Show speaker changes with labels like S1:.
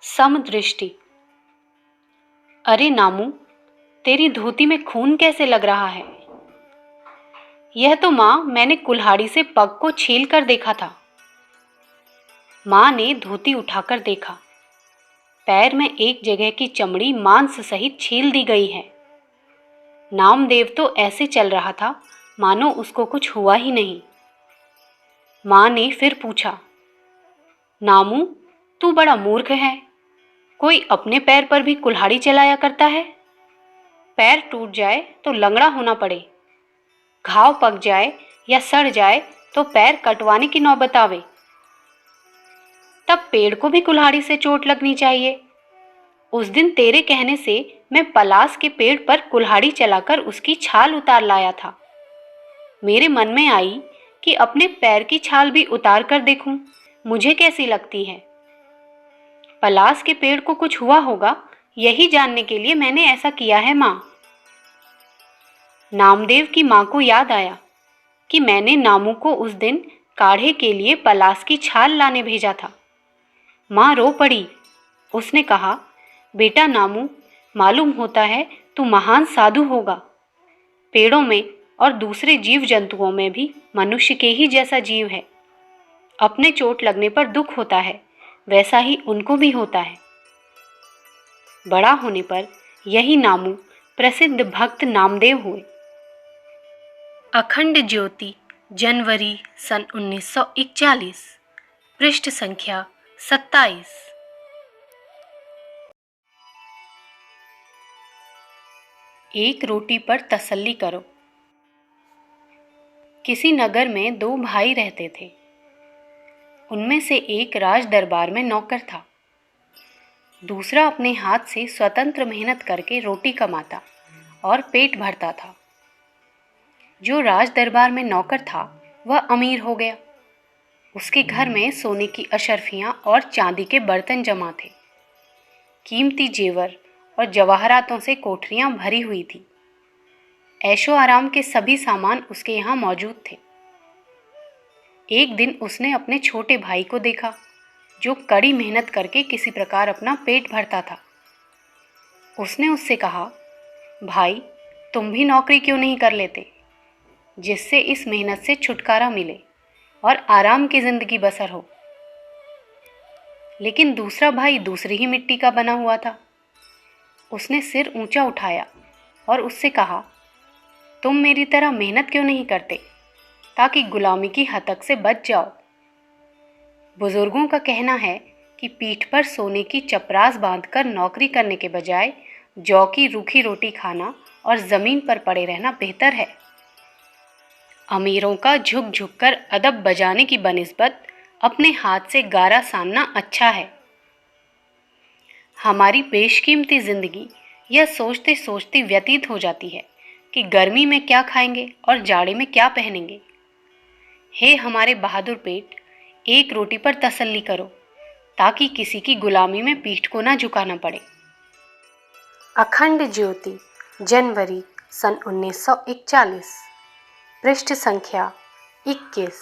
S1: समदृष्टि। अरे नामू, तेरी धोती में खून कैसे लग रहा है? यह तो माँ, मैंने कुल्हाड़ी से पग को छील कर देखा था। माँ ने धोती उठाकर देखा। पैर में एक जगह की चमड़ी मांस सहित छील दी गई है। नामदेव तो ऐसे चल रहा था मानो उसको कुछ हुआ ही नहीं। माँ ने फिर पूछा, नामू, तू बड़ा मूर्ख है। कोई अपने पैर पर भी कुल्हाड़ी चलाया करता है। पैर टूट जाए तो लंगड़ा होना पड़े, घाव पक जाए या सड़ जाए तो पैर कटवाने की नौबत आवे, तब पेड़ को भी कुल्हाड़ी से चोट लगनी चाहिए। उस दिन तेरे कहने से मैं पलास के पेड़ पर कुल्हाड़ी चलाकर उसकी छाल उतार लाया था। मेरे मन में आई कि अपने पैर की छाल भी उतार कर देखूं, मुझे कैसी लगती है। पलास के पेड़ को कुछ हुआ होगा, यही जानने के लिए मैंने ऐसा किया है माँ। नामदेव की माँ को याद आया कि मैंने नामू को उस दिन काढ़े के लिए पलास की छाल लाने भेजा था। माँ रो पड़ी। उसने कहा, बेटा नामू, मालूम होता है तू महान साधु होगा। पेड़ों में और दूसरे जीव जंतुओं में भी मनुष्य के ही जैसा जीव है। अपने चोट लगने पर दुख होता है, वैसा ही उनको भी होता है। बड़ा होने पर यही नामू प्रसिद्ध भक्त नामदेव हुए। अखंड ज्योति, जनवरी सन 1941, पृष्ठ संख्या 27। एक रोटी पर तसल्ली करो। किसी नगर में दो भाई रहते थे। उनमें से एक राज दरबार में नौकर था, दूसरा अपने हाथ से स्वतंत्र मेहनत करके रोटी कमाता और पेट भरता था। जो राज दरबार में नौकर था वह अमीर हो गया। उसके घर में सोने की अशर्फियां और चांदी के बर्तन जमा थे। कीमती जेवर और जवाहरातों से कोठरियां भरी हुई थी। ऐशो आराम के सभी सामान उसके यहाँ मौजूद थे। एक दिन उसने अपने छोटे भाई को देखा, जो कड़ी मेहनत करके किसी प्रकार अपना पेट भरता था। उसने उससे कहा, भाई, तुम भी नौकरी क्यों नहीं कर लेते, जिससे इस मेहनत से छुटकारा मिले और आराम की जिंदगी बसर हो। लेकिन दूसरा भाई दूसरी ही मिट्टी का बना हुआ था। उसने सिर ऊंचा उठाया और उससे कहा, तुम मेरी तरह मेहनत क्यों नहीं करते, ताकि गुलामी की हतक से बच जाओ। बुजुर्गों का कहना है कि पीठ पर सोने की चपरास बांधकर नौकरी करने के बजाय जौ की रूखी रोटी खाना और जमीन पर पड़े रहना बेहतर है। अमीरों का झुक झुक कर अदब बजाने की बनिस्बत अपने हाथ से गारा सानना अच्छा है। हमारी बेशकीमती जिंदगी यह सोचते सोचते व्यतीत हो जाती है कि गर्मी में क्या खाएंगे और जाड़े में क्या पहनेंगे। हे हमारे बहादुर पेट, एक रोटी पर तसल्ली करो, ताकि किसी की गुलामी में पीठ को ना झुकाना पड़े। अखंड ज्योति, जनवरी सन 1941, पृष्ठ संख्या 21।